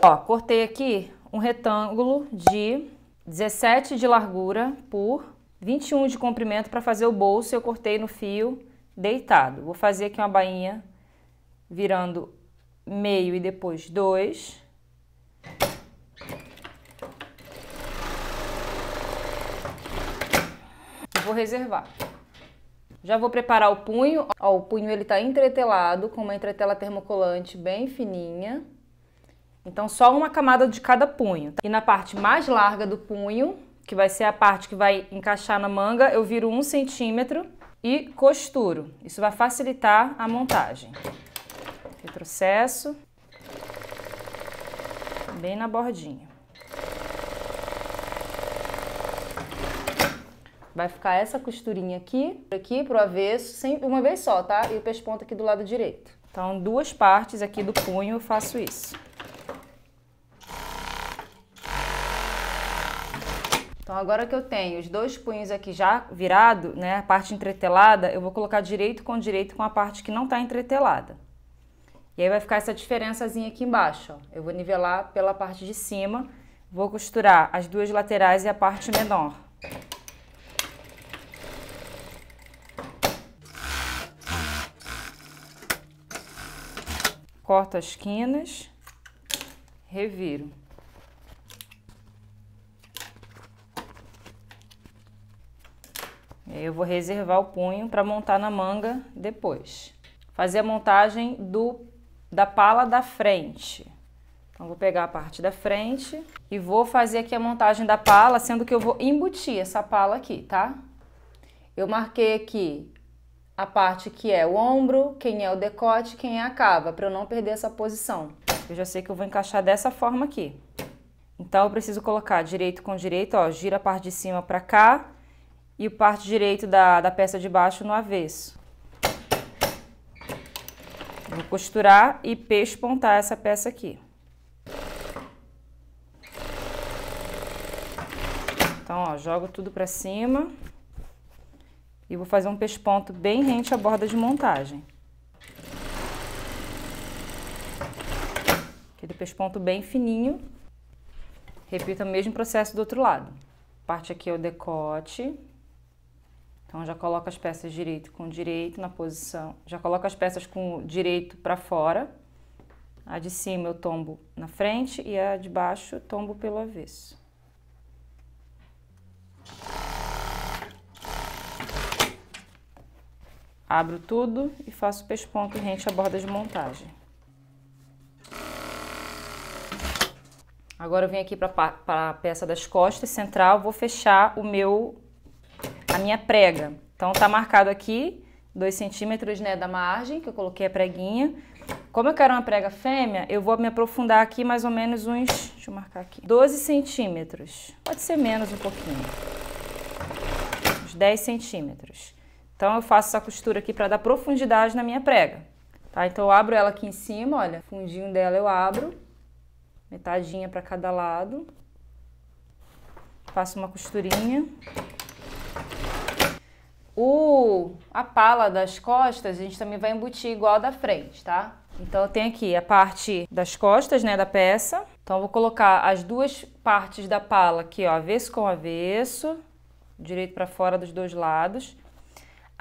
Ó, cortei aqui um retângulo de 17 de largura por 21 de comprimento para fazer o bolso. Eu cortei no fio deitado. Vou fazer aqui uma bainha virando meio e depois 2. Vou reservar. Já vou preparar o punho. Ó, o punho ele tá entretelado com uma entretela termocolante bem fininha. Então só uma camada de cada punho. E na parte mais larga do punho, que vai ser a parte que vai encaixar na manga, eu viro 1 centímetro e costuro. Isso vai facilitar a montagem. Retrocesso. Bem na bordinha. Vai ficar essa costurinha aqui pro avesso, sempre uma vez só, tá? E o pesponto aqui do lado direito. Então, 2 partes aqui do punho eu faço isso. Então, agora que eu tenho os 2 punhos aqui já virado, né, a parte entretelada, eu vou colocar direito com a parte que não tá entretelada. E aí vai ficar essa diferençazinha aqui embaixo, ó. Eu vou nivelar pela parte de cima, vou costurar as 2 laterais e a parte menor. Corto as quinas, reviro. E aí eu vou reservar o punho para montar na manga depois. Fazer a montagem da pala da frente. Então vou pegar a parte da frente e vou fazer aqui a montagem da pala, sendo que eu vou embutir essa pala aqui, tá? Eu marquei aqui a parte que é o ombro, quem é o decote, quem é a cava, para eu não perder essa posição. Eu já sei que eu vou encaixar dessa forma aqui. Então eu preciso colocar direito com direito, ó, gira a parte de cima para cá e o parte direito da peça de baixo no avesso. Vou costurar e pespontar essa peça aqui. Então, ó, jogo tudo para cima. E vou fazer um pesponto bem rente à borda de montagem. Aquele pesponto bem fininho. Repita o mesmo processo do outro lado. Parte aqui é o decote. Então já coloco as peças direito com direito na posição. Já coloco as peças com direito para fora. A de cima eu tombo na frente e a de baixo eu tombo pelo avesso. Abro tudo e faço pesponto rente à borda de montagem. Agora eu venho aqui para a peça das costas central, vou fechar a minha prega. Então tá marcado aqui 2 centímetros, né, da margem, que eu coloquei a preguinha. Como eu quero uma prega fêmea, eu vou me aprofundar aqui mais ou menos uns, deixa eu marcar aqui, 12 centímetros. Pode ser menos um pouquinho. Uns 10 centímetros. Então, eu faço essa costura aqui para dar profundidade na minha prega, tá? Então, eu abro ela aqui em cima, olha, o fundinho dela eu abro, metadinha para cada lado. Faço uma costurinha. A pala das costas, a gente também vai embutir igual a da frente, tá? Então, eu tenho aqui a parte das costas, né, da peça. Então, eu vou colocar as 2 partes da pala aqui, ó, avesso com avesso, direito para fora dos 2 lados.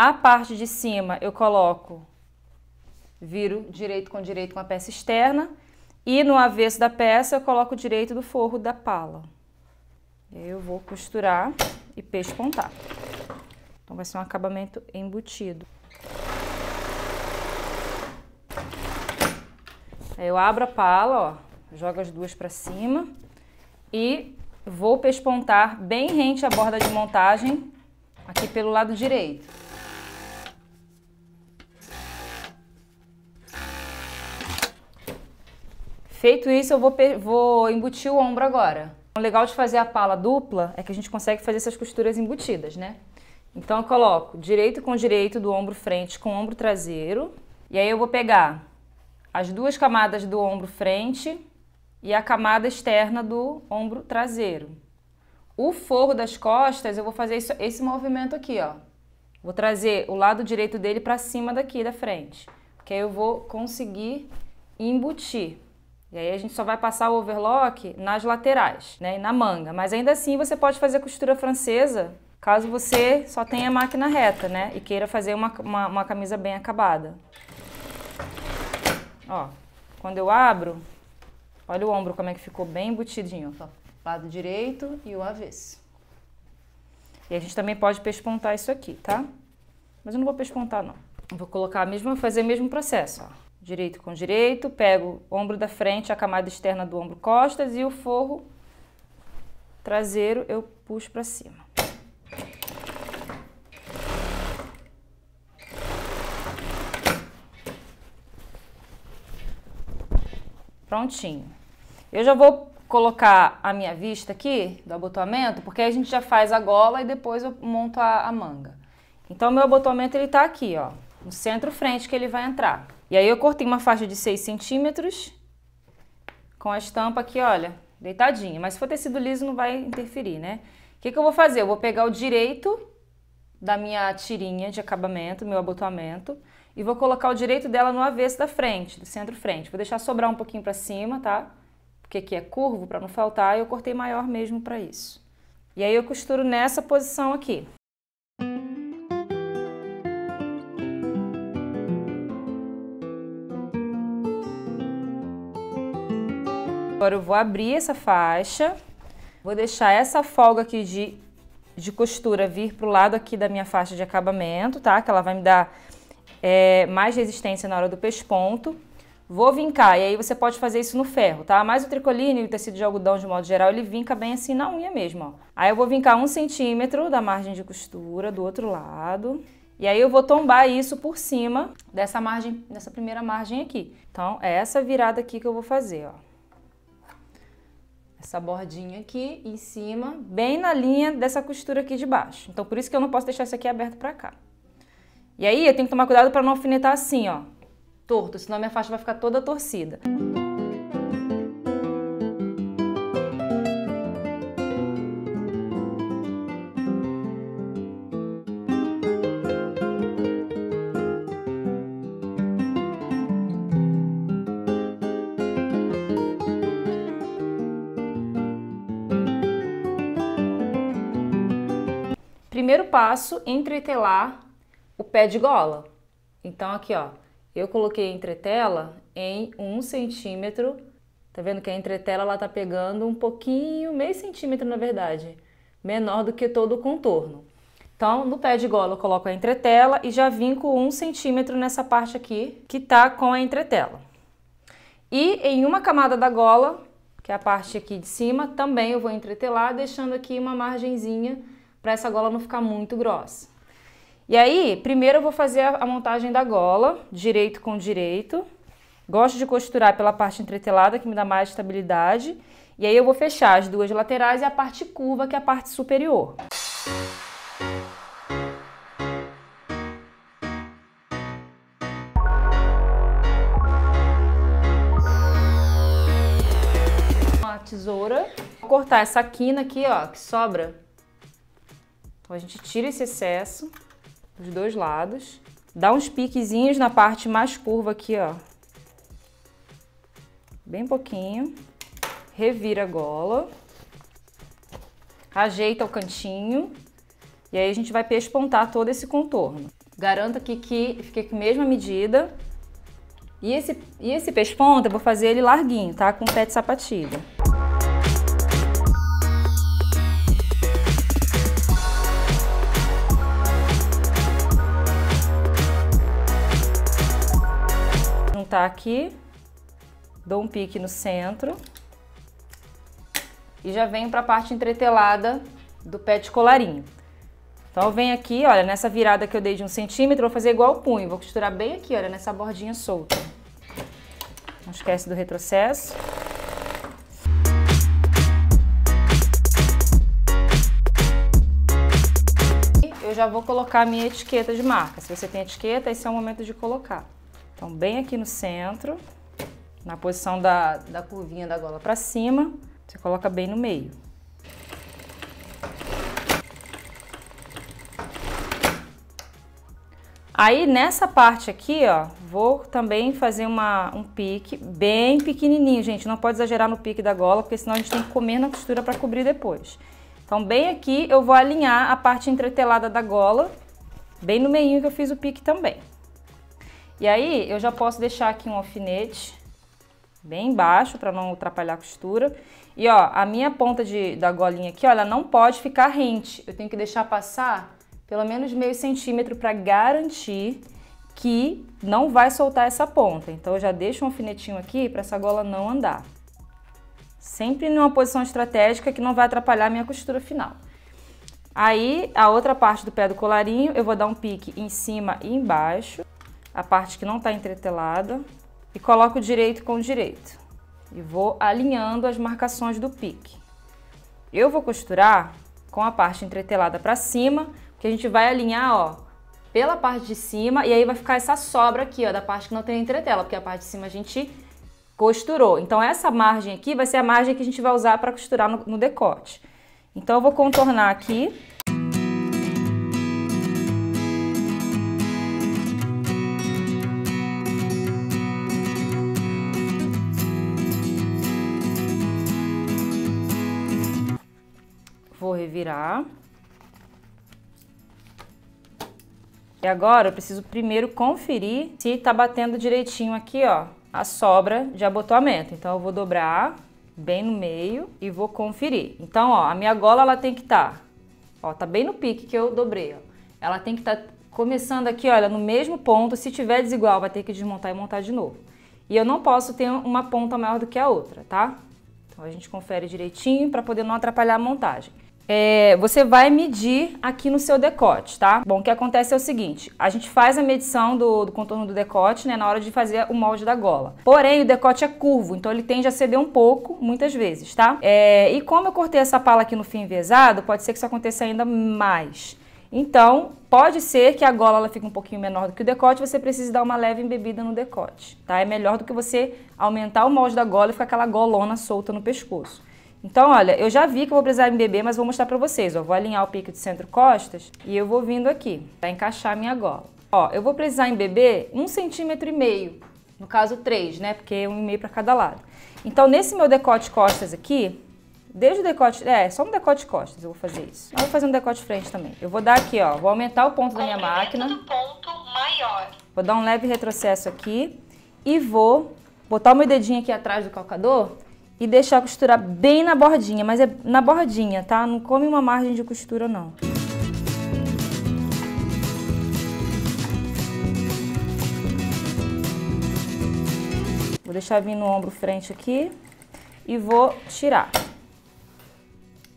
A parte de cima eu coloco, viro direito com a peça externa e no avesso da peça eu coloco direito do forro da pala. Eu vou costurar e pespontar. Então vai ser um acabamento embutido. Aí eu abro a pala, ó, jogo as 2 para cima e vou pespontar bem rente à borda de montagem aqui pelo lado direito. Feito isso, eu vou embutir o ombro agora. O legal de fazer a pala dupla é que a gente consegue fazer essas costuras embutidas, né? Então, eu coloco direito com direito do ombro frente com o ombro traseiro. E aí eu vou pegar as 2 camadas do ombro frente e a camada externa do ombro traseiro. O forro das costas, eu vou fazer esse movimento aqui, ó. Vou trazer o lado direito dele para cima daqui da frente. Que aí eu vou conseguir embutir. E aí a gente só vai passar o overlock nas laterais, né, e na manga. Mas ainda assim você pode fazer costura francesa, caso você só tenha máquina reta, né, e queira fazer uma camisa bem acabada. Ó, quando eu abro, olha o ombro como é que ficou bem embutidinho, ó. Lado direito e o avesso. E a gente também pode pespontar isso aqui, tá? Mas eu não vou pespontar, não. Eu vou colocar fazer o mesmo processo, ó. Direito com direito, pego o ombro da frente, a camada externa do ombro costas e o forro traseiro eu puxo pra cima. Prontinho. Eu já vou colocar a minha vista aqui do abotoamento, porque aí a gente já faz a gola e depois eu monto a manga. Então, o meu abotoamento ele tá aqui, ó, no centro-frente que ele vai entrar. E aí eu cortei uma faixa de 6 centímetros com a estampa aqui, olha, deitadinha. Mas se for tecido liso não vai interferir, né? O que eu vou fazer? Eu vou pegar o direito da minha tirinha de acabamento, meu abotoamento, e vou colocar o direito dela no avesso da frente, do centro-frente. Vou deixar sobrar um pouquinho pra cima, tá? Porque aqui é curvo, pra não faltar, e eu cortei maior mesmo pra isso. E aí eu costuro nessa posição aqui. Agora eu vou abrir essa faixa, vou deixar essa folga aqui de costura vir pro lado aqui da minha faixa de acabamento, tá? Que ela vai me dar mais resistência na hora do pesponto. Vou vincar, e aí você pode fazer isso no ferro, tá? Mas o tricoline e o tecido de algodão, de modo geral, ele vinca bem assim na unha mesmo, ó. Aí eu vou vincar 1 centímetro da margem de costura do outro lado. E aí eu vou tombar isso por cima dessa margem, dessa primeira margem aqui. Então, é essa virada aqui que eu vou fazer, ó. Essa bordinha aqui em cima, bem na linha dessa costura aqui de baixo. Então, por isso que eu não posso deixar isso aqui aberto pra cá. E aí, eu tenho que tomar cuidado pra não alfinetar assim, ó, torto, senão a minha faixa vai ficar toda torcida. Primeiro passo, entretelar o pé de gola. Então aqui, ó, eu coloquei a entretela em 1 centímetro. Tá vendo que a entretela ela tá pegando um pouquinho, meio centímetro na verdade, menor do que todo o contorno. Então, no pé de gola eu coloco a entretela e já vinco 1 centímetro nessa parte aqui que tá com a entretela. E em uma camada da gola, que é a parte aqui de cima, também eu vou entretelar, deixando aqui uma margenzinha para essa gola não ficar muito grossa. E aí, primeiro eu vou fazer a montagem da gola, direito com direito. Gosto de costurar pela parte entretelada, que me dá mais estabilidade. E aí eu vou fechar as duas laterais e a parte curva, que é a parte superior. Uma tesoura. Vou cortar essa quina aqui, ó, que sobra. Então a gente tira esse excesso dos dois lados, dá uns piquezinhos na parte mais curva aqui, ó, bem pouquinho, revira a gola, ajeita o cantinho e aí a gente vai pespontar todo esse contorno. Garanto aqui que fique com a mesma medida e esse pesponto eu vou fazer ele larguinho, tá? Com pé de sapatilha. Tá aqui, dou um pique no centro e já venho para a parte entretelada do pé de colarinho. Então eu venho aqui, olha, nessa virada que eu dei de 1 centímetro, vou fazer igual o punho, vou costurar bem aqui, olha, nessa bordinha solta. Não esquece do retrocesso. Eu já vou colocar a minha etiqueta de marca. Se você tem etiqueta, esse é o momento de colocar. Então, bem aqui no centro, na posição da curvinha da gola para cima, você coloca bem no meio. Aí nessa parte aqui, ó, vou também fazer um pique bem pequenininho, gente. Não pode exagerar no pique da gola, porque senão a gente tem que comer na costura para cobrir depois. Então bem aqui eu vou alinhar a parte entretelada da gola, bem no meinho que eu fiz o pique também. E aí eu já posso deixar aqui um alfinete bem baixo para não atrapalhar a costura. E ó, a minha ponta da golinha aqui, ó, ela não pode ficar rente. Eu tenho que deixar passar pelo menos meio centímetro para garantir que não vai soltar essa ponta. Então eu já deixo um alfinetinho aqui para essa gola não andar. Sempre numa posição estratégica que não vai atrapalhar a minha costura final. Aí a outra parte do pé do colarinho eu vou dar um pique em cima e embaixo, a parte que não está entretelada, e coloco direito com direito. E vou alinhando as marcações do pique. Eu vou costurar com a parte entretelada para cima, que a gente vai alinhar, ó, pela parte de cima, e aí vai ficar essa sobra aqui, ó, da parte que não tem entretela, porque a parte de cima a gente costurou. Então essa margem aqui vai ser a margem que a gente vai usar para costurar no decote. Então eu vou contornar aqui. Vou revirar. E agora eu preciso primeiro conferir se tá batendo direitinho aqui, ó, a sobra de abotoamento. Então eu vou dobrar bem no meio e vou conferir. Então, ó, a minha gola ela tem que estar, ó, tá bem no pique que eu dobrei, ó. Ela tem que estar começando aqui, olha, no mesmo ponto. Se tiver desigual, vai ter que desmontar e montar de novo. E eu não posso ter uma ponta maior do que a outra, tá? Então a gente confere direitinho para poder não atrapalhar a montagem. Você vai medir aqui no seu decote, tá? Bom, o que acontece é o seguinte, a gente faz a medição do contorno do decote, né, na hora de fazer o molde da gola. Porém, o decote é curvo, então ele tende a ceder um pouco, muitas vezes, tá? E como eu cortei essa pala aqui no fio enviesado, pode ser que isso aconteça ainda mais. Então, pode ser que a gola ela fique um pouquinho menor do que o decote, você precise dar uma leve embebida no decote, tá? É melhor do que você aumentar o molde da gola e ficar aquela golona solta no pescoço. Então, olha, eu já vi que eu vou precisar embeber, mas vou mostrar pra vocês, ó. Vou alinhar o pique de centro-costas e eu vou vindo aqui pra encaixar a minha gola. Ó, eu vou precisar embeber 1,5 cm, no caso 3, né? Porque é 1,5 pra cada lado. Então, nesse meu decote costas aqui, desde o decote, só no decote costas eu vou fazer isso. Eu vou fazer um decote frente também. Eu vou dar aqui, ó, vou aumentar o ponto da minha máquina. Do ponto maior. Vou dar um leve retrocesso aqui e vou botar o meu dedinho aqui atrás do calcador e deixar costurar bem na bordinha, mas é na bordinha, tá? Não come uma margem de costura, não. Vou deixar vir no ombro frente aqui e vou tirar.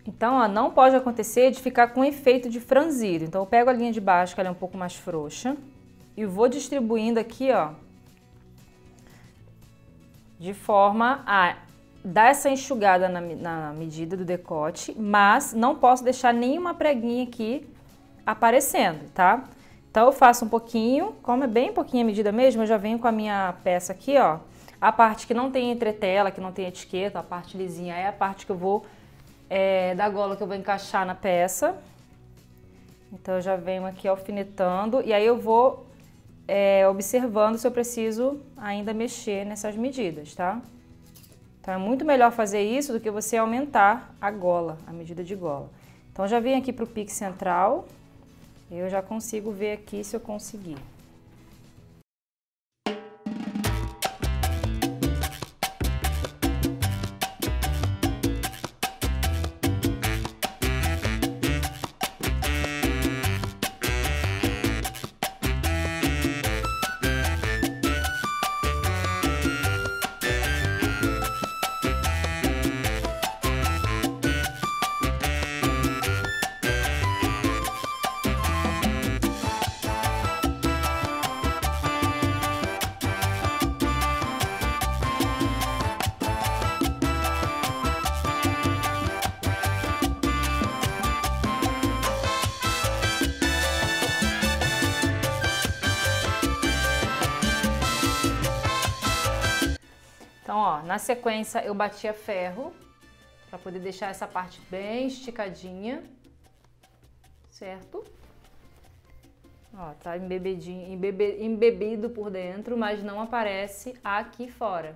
Então, ó, não pode acontecer de ficar com efeito de franzido. Então, eu pego a linha de baixo, que ela é um pouco mais frouxa, e vou distribuindo aqui, ó, de forma a dar essa enxugada na medida do decote, mas não posso deixar nenhuma preguinha aqui aparecendo, tá? Então eu faço um pouquinho, como é bem pouquinho a medida mesmo, eu já venho com a minha peça aqui, ó. A parte que não tem entretela, que não tem etiqueta, a parte lisinha é a parte que eu vou, da gola que eu vou encaixar na peça. Então eu já venho aqui alfinetando e aí eu vou observando se eu preciso ainda mexer nessas medidas, tá? Então é muito melhor fazer isso do que você aumentar a gola, a medida de gola. Então já vim aqui para o pique central, eu já consigo ver aqui se eu conseguir. Então, ó, na sequência eu bati a ferro para poder deixar essa parte bem esticadinha, certo? Ó, tá embebido por dentro, mas não aparece aqui fora.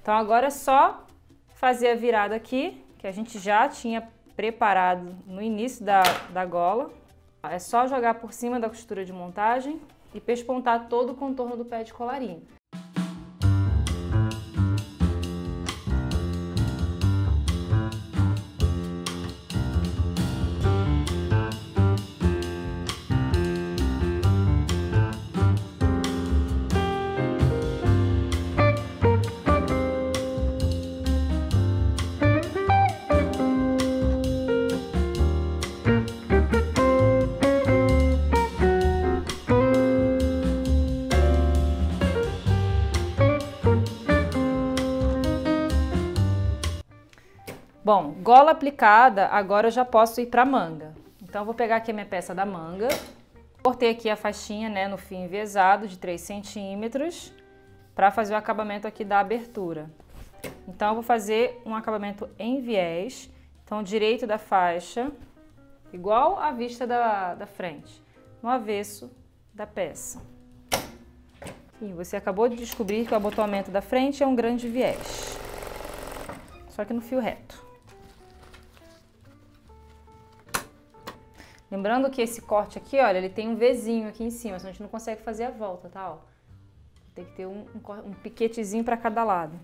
Então agora é só fazer a virada aqui, que a gente já tinha preparado no início da gola. É só jogar por cima da costura de montagem e pespontar todo o contorno do pé de colarinho. Bom, gola aplicada, agora eu já posso ir para manga. Então eu vou pegar aqui a minha peça da manga. Cortei aqui a faixinha, né, no fio enviesado de 3 centímetros para fazer o acabamento aqui da abertura. Então eu vou fazer um acabamento em viés. Então direito da faixa, igual a vista da frente, no avesso da peça. E você acabou de descobrir que o abotoamento da frente é um grande viés, só que no fio reto. Lembrando que esse corte aqui, olha, ele tem um Vzinho aqui em cima, senão a gente não consegue fazer a volta, tá? Ó. Tem que ter um piquetezinho para cada lado.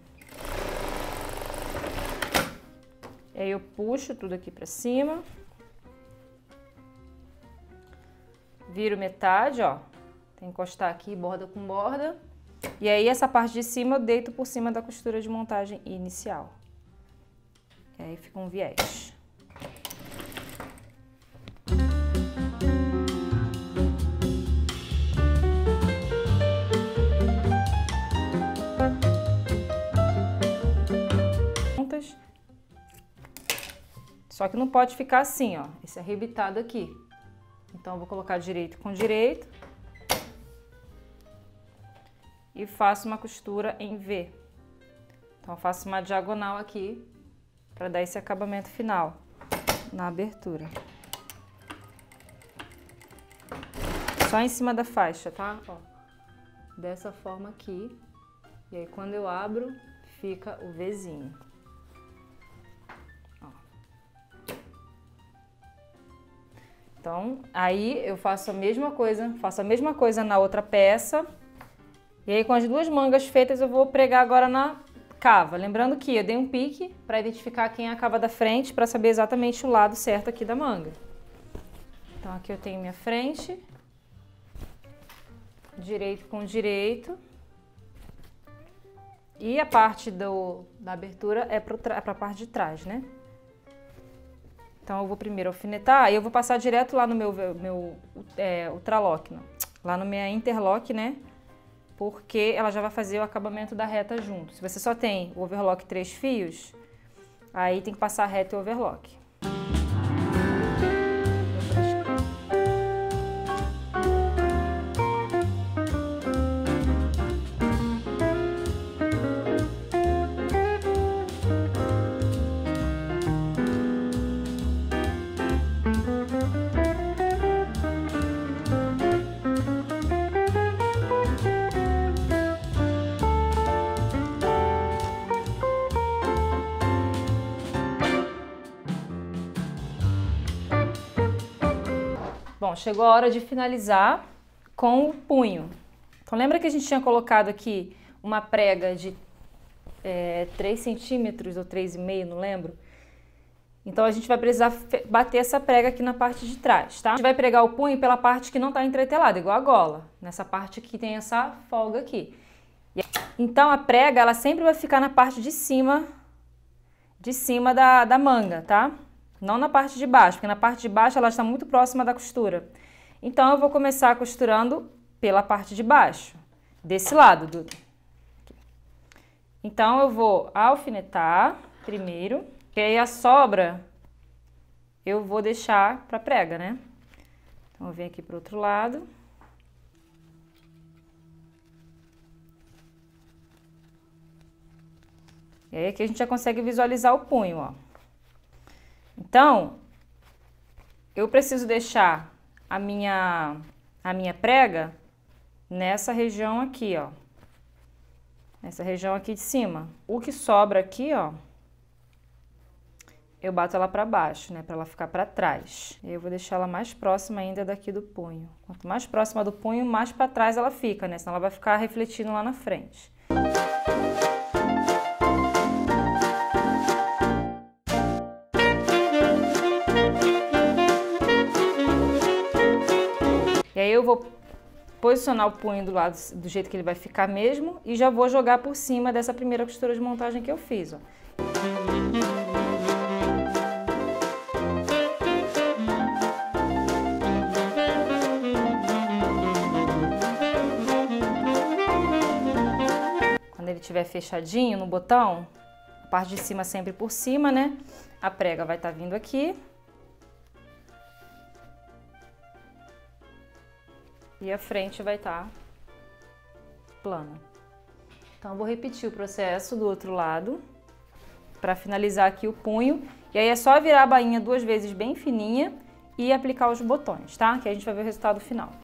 E aí eu puxo tudo aqui para cima. Viro metade, ó. Tem que encostar aqui, borda com borda. E aí essa parte de cima eu deito por cima da costura de montagem inicial. E aí fica um viés. Só que não pode ficar assim, ó, esse arrebitado aqui. Então eu vou colocar direito com direito e faço uma costura em V. Então eu faço uma diagonal aqui para dar esse acabamento final na abertura. Só em cima da faixa, tá? Ó, dessa forma aqui. E aí quando eu abro, fica o Vzinho. Então, aí eu faço a mesma coisa na outra peça. E aí com as duas mangas feitas eu vou pregar agora na cava. Lembrando que eu dei um pique para identificar quem é a cava da frente, para saber exatamente o lado certo aqui da manga. Então aqui eu tenho minha frente, direito com direito. E a parte da abertura é para a parte de trás, né? Então eu vou primeiro alfinetar e eu vou passar direto lá no meu ultralock, lá no minha interlock, né? Porque ela já vai fazer o acabamento da reta junto. Se você só tem o overlock 3 fios, aí tem que passar a reta e o overlock. Bom, chegou a hora de finalizar com o punho. Então lembra que a gente tinha colocado aqui uma prega de 3 centímetros ou 3,5, não lembro? Então a gente vai precisar bater essa prega aqui na parte de trás, tá? A gente vai pregar o punho pela parte que não está entretelada, igual a gola. Nessa parte que tem essa folga aqui. Então a prega, ela sempre vai ficar na parte de cima da manga, tá? Não na parte de baixo, porque na parte de baixo ela está muito próxima da costura. Então eu vou começar costurando pela parte de baixo, desse lado. Então eu vou alfinetar primeiro, e aí a sobra eu vou deixar para prega, né? Então eu venho aqui para o outro lado. E aí aqui a gente já consegue visualizar o punho, ó. Então, eu preciso deixar a minha a minha prega nessa região aqui, ó. Nessa região aqui de cima. O que sobra aqui, ó, eu bato ela para baixo, né, para ela ficar para trás. Eu vou deixar ela mais próxima ainda daqui do punho. Quanto mais próxima do punho, mais para trás ela fica, né, senão ela vai ficar refletindo lá na frente. E aí eu vou posicionar o punho do lado do jeito que ele vai ficar mesmo e já vou jogar por cima dessa primeira costura de montagem que eu fiz, ó. Quando ele estiver fechadinho no botão, a parte de cima sempre por cima, né? A prega vai estar vindo aqui. E a frente vai estar plana. Então, eu vou repetir o processo do outro lado para finalizar aqui o punho. E aí é só virar a bainha 2 vezes bem fininha e aplicar os botões, tá? Que a gente vai ver o resultado final.